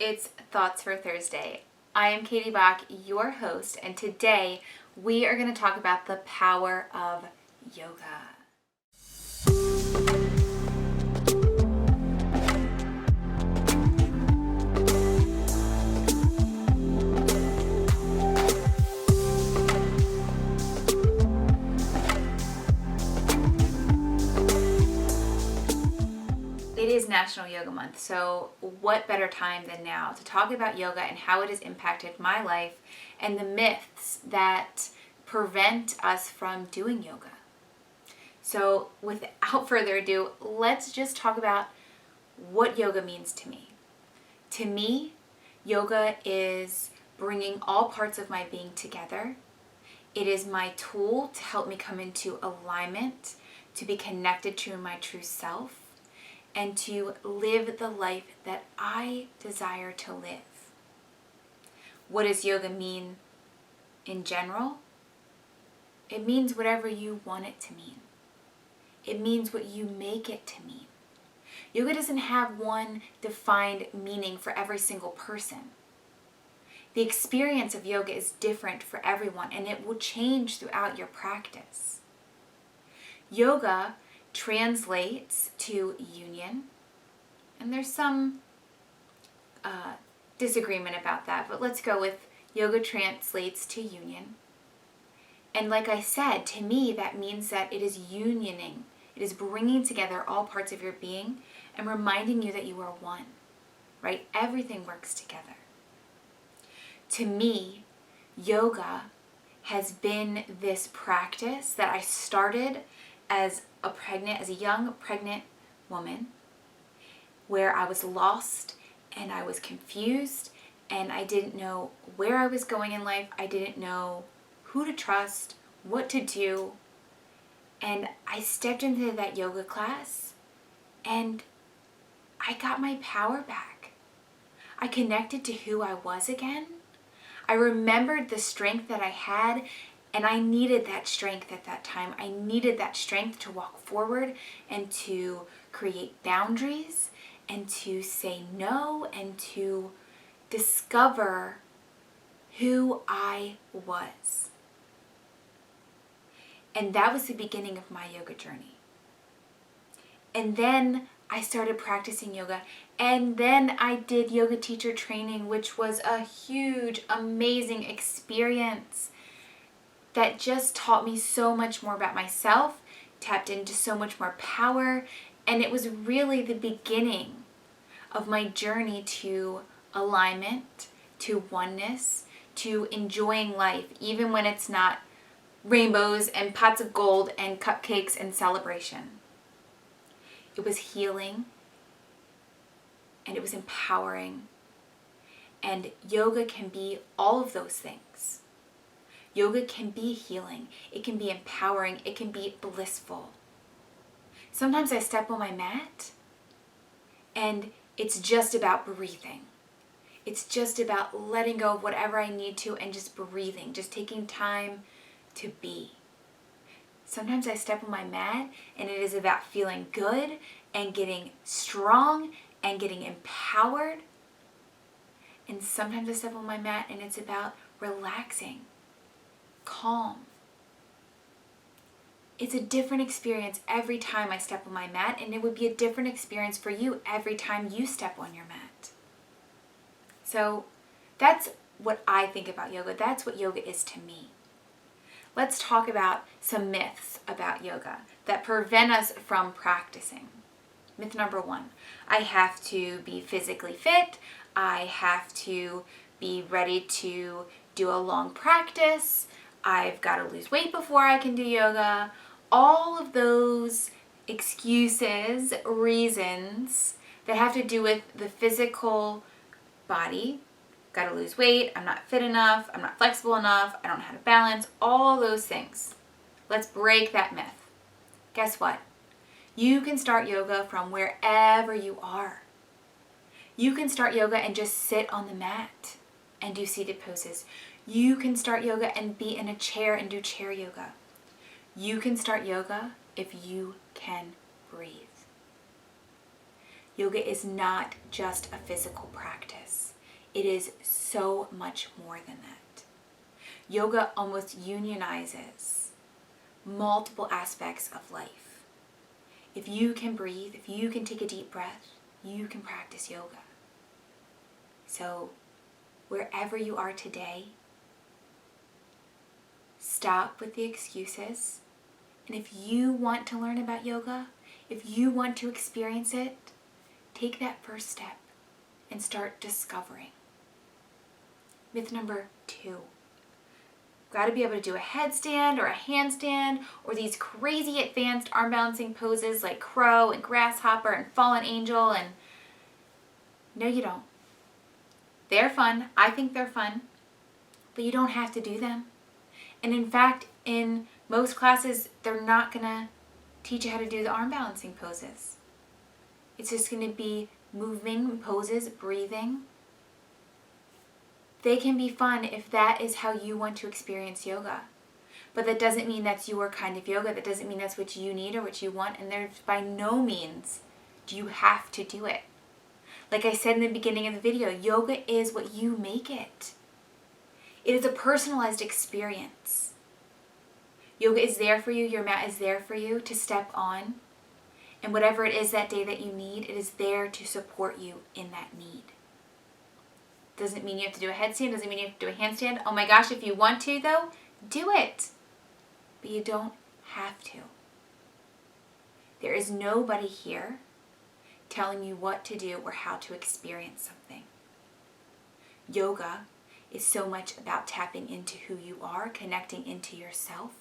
It's Thoughts for Thursday. I am Katie Bach, your host, and today we are going to talk about the power of yoga. It is National Yoga Month, so what better time than now to talk about yoga and how it has impacted my life and the myths that prevent us from doing yoga. So without further ado, let's just talk about what yoga means to me. To me, yoga is bringing all parts of my being together. It is my tool to help me come into alignment, to be connected to my true self, and to live the life that I desire to live. What does yoga mean in general? It means whatever you want it to mean. It means what you make it to mean. Yoga doesn't have one defined meaning for every single person. The experience of yoga is different for everyone, and it will change throughout your practice. Yoga translates to union, and there's some disagreement about that, but let's go with yoga translates to union. And like I said, to me that means that it is unioning. It is bringing together all parts of your being and reminding you that you are one, right? Everything works together. To me, yoga has been this practice that I started as a young pregnant woman, where I was lost and I was confused and I didn't know where I was going in life. I didn't know who to trust, what to do. And I stepped into that yoga class and I got my power back. I connected to who I was again. I remembered the strength that I had, and I needed that strength at that time. I needed that strength to walk forward and to create boundaries and to say no and to discover who I was. And that was the beginning of my yoga journey. And then I started practicing yoga, and then I did yoga teacher training, which was a huge, amazing experience that just taught me so much more about myself, tapped into so much more power, and it was really the beginning of my journey to alignment, to oneness, to enjoying life, even when it's not rainbows and pots of gold and cupcakes and celebration. It was healing, and it was empowering, and yoga can be all of those things. Yoga can be healing, it can be empowering, it can be blissful. Sometimes I step on my mat and it's just about breathing. It's just about letting go of whatever I need to and just breathing, just taking time to be. Sometimes I step on my mat and it is about feeling good and getting strong and getting empowered. And sometimes I step on my mat and it's about relaxing, calm. It's a different experience every time I step on my mat, and it would be a different experience for you every time you step on your mat. So that's what I think about yoga. That's what yoga is to me. Let's talk about some myths about yoga that prevent us from practicing. Myth number 1, I have to be physically fit. I have to be ready to do a long practice. I've got to lose weight before I can do yoga. All of those excuses, reasons that have to do with the physical body. Got to lose weight, I'm not fit enough, I'm not flexible enough, I don't know how to balance, all those things. Let's break that myth. Guess what? You can start yoga from wherever you are. You can start yoga and just sit on the mat and do seated poses. You can start yoga and be in a chair and do chair yoga. You can start yoga if you can breathe. Yoga is not just a physical practice. It is so much more than that. Yoga almost unionizes multiple aspects of life. If you can breathe, if you can take a deep breath, you can practice yoga. So wherever you are today, stop with the excuses. And if you want to learn about yoga, if you want to experience it, take that first step and start discovering. Myth number 2. Got to be able to do a headstand or a handstand or these crazy advanced arm balancing poses like crow and grasshopper and fallen angel. And no, you don't. They're fun. I think they're fun. But you don't have to do them. And in fact, in most classes, they're not going to teach you how to do the arm balancing poses. It's just going to be moving poses, breathing. They can be fun if that is how you want to experience yoga. But that doesn't mean that's your kind of yoga. That doesn't mean that's what you need or what you want. And there's by no means do you have to do it. Like I said in the beginning of the video, yoga is what you make it. It is a personalized experience. Yoga is there for you. Your mat is there for you to step on. And whatever it is that day that you need, it is there to support you in that need. Doesn't mean you have to do a headstand. Doesn't mean you have to do a handstand. Oh my gosh, if you want to though, do it. But you don't have to. There is nobody here telling you what to do or how to experience something. Yoga is so much about tapping into who you are, connecting into yourself,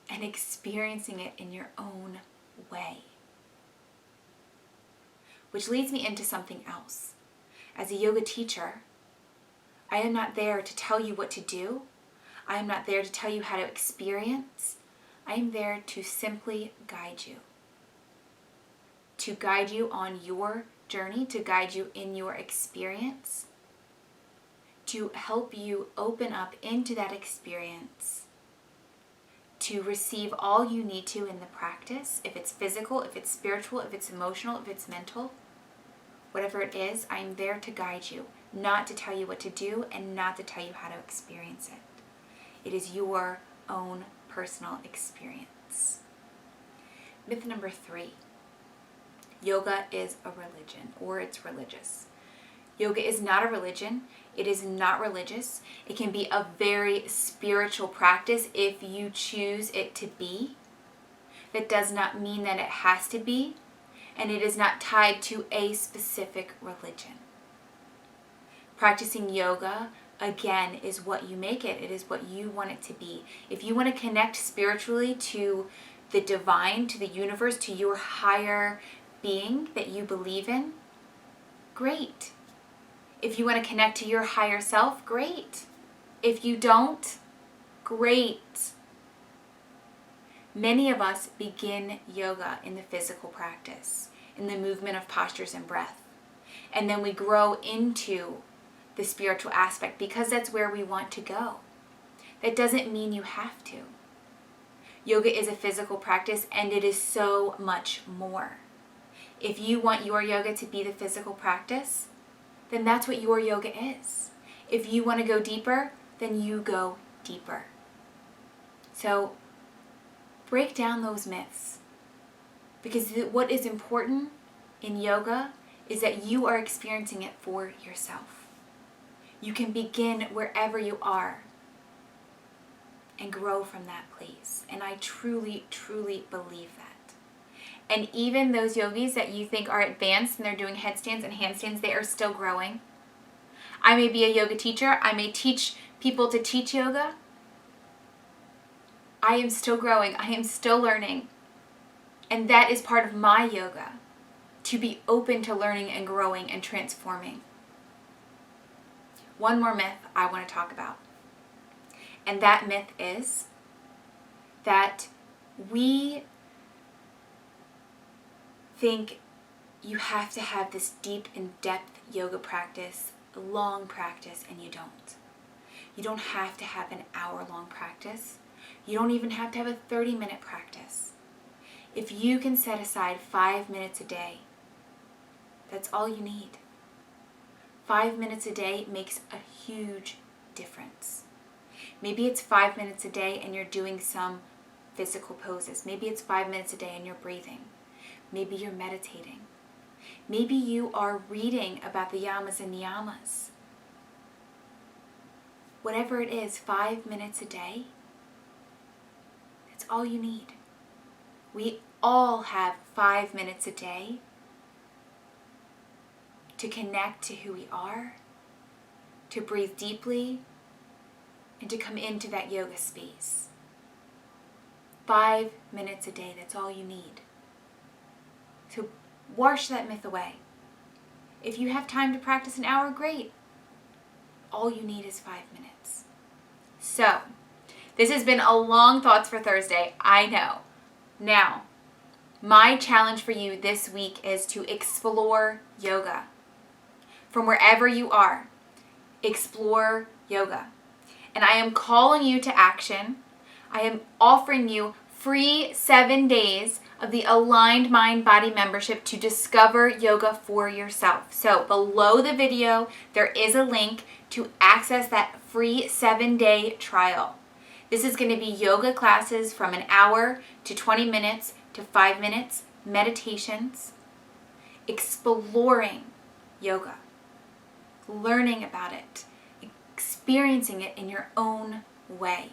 and experiencing it in your own way. Which leads me into something else. As a yoga teacher, I am not there to tell you what to do. I am not there to tell you how to experience. I am there to simply guide you. To guide you on your journey, to guide you in your experience, to help you open up into that experience, to receive all you need to in the practice, if it's physical, if it's spiritual, if it's emotional, if it's mental. Whatever it is, I'm there to guide you, not to tell you what to do and not to tell you how to experience it. It is your own personal experience. Myth number 3. Yoga is a religion, or it's religious. Yoga is not a religion. It is not religious. It can be a very spiritual practice if you choose it to be. That does not mean that it has to be. And it is not tied to a specific religion. Practicing yoga, again, is what you make it. It is what you want it to be. If you want to connect spiritually to the divine, to the universe, to your higher being that you believe in, great. If you want to connect to your higher self, great. If you don't, great. Many of us begin yoga in the physical practice, in the movement of postures and breath. And then we grow into the spiritual aspect because that's where we want to go. That doesn't mean you have to. Yoga is a physical practice and it is so much more. If you want your yoga to be the physical practice, then that's what your yoga is. If you want to go deeper, then you go deeper. So break down those myths. Because what is important in yoga is that you are experiencing it for yourself. You can begin wherever you are and grow from that place. And I truly, truly believe that. And even those yogis that you think are advanced and they're doing headstands and handstands, they are still growing. I may be a yoga teacher. I may teach people to teach yoga. I am still growing. I am still learning. And that is part of my yoga, to be open to learning and growing and transforming. One more myth I want to talk about. And that myth is that we think you have to have this deep, in-depth yoga practice, long practice, and you don't. You don't have to have an hour-long practice. You don't even have to have a 30-minute practice. If you can set aside 5 minutes a day, that's all you need. 5 minutes a day makes a huge difference. Maybe it's 5 minutes a day and you're doing some physical poses. Maybe it's 5 minutes a day and you're breathing. Maybe you're meditating. Maybe you are reading about the yamas and niyamas. Whatever it is, 5 minutes a day, that's all you need. We all have 5 minutes a day to connect to who we are, to breathe deeply, and to come into that yoga space. 5 minutes a day, that's all you need. So wash that myth away. If you have time to practice an hour, great. All you need is 5 minutes. So, this has been a long Thoughts for Thursday, I know. Now, my challenge for you this week is to explore yoga. From wherever you are, explore yoga. And I am calling you to action. I am offering you free 7 days of the Aligned Mind Body membership to discover yoga for yourself. So below the video, there is a link to access that free 7-day trial. This is going to be yoga classes from an hour to 20 minutes to 5 minutes, meditations, exploring yoga, learning about it, experiencing it in your own way.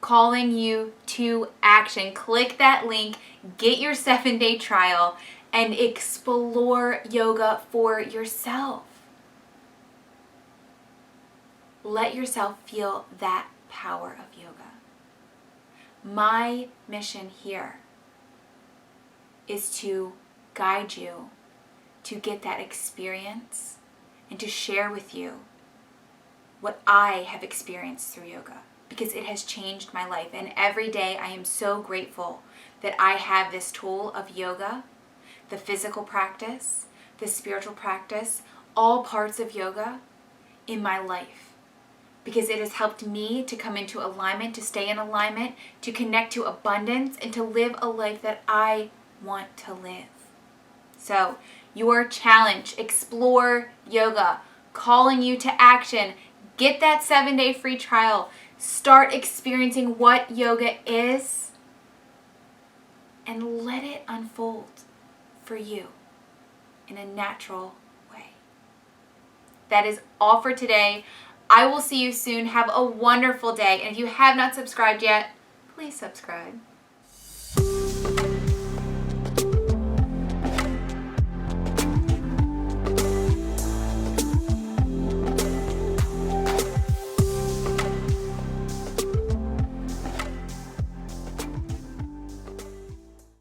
Calling you to action. Click that link, get your 7-day trial, and explore yoga for yourself. Let yourself feel that power of yoga. My mission here is to guide you to get that experience and to share with you what I have experienced through yoga, because it has changed my life. And every day I am so grateful that I have this tool of yoga, the physical practice, the spiritual practice, all parts of yoga in my life. Because it has helped me to come into alignment, to stay in alignment, to connect to abundance, and to live a life that I want to live. So, your challenge, explore yoga, calling you to action. Get that 7-day free trial. Start experiencing what yoga is and let it unfold for you in a natural way. That is all for today. I will see you soon. Have a wonderful day. And if you have not subscribed yet, please subscribe.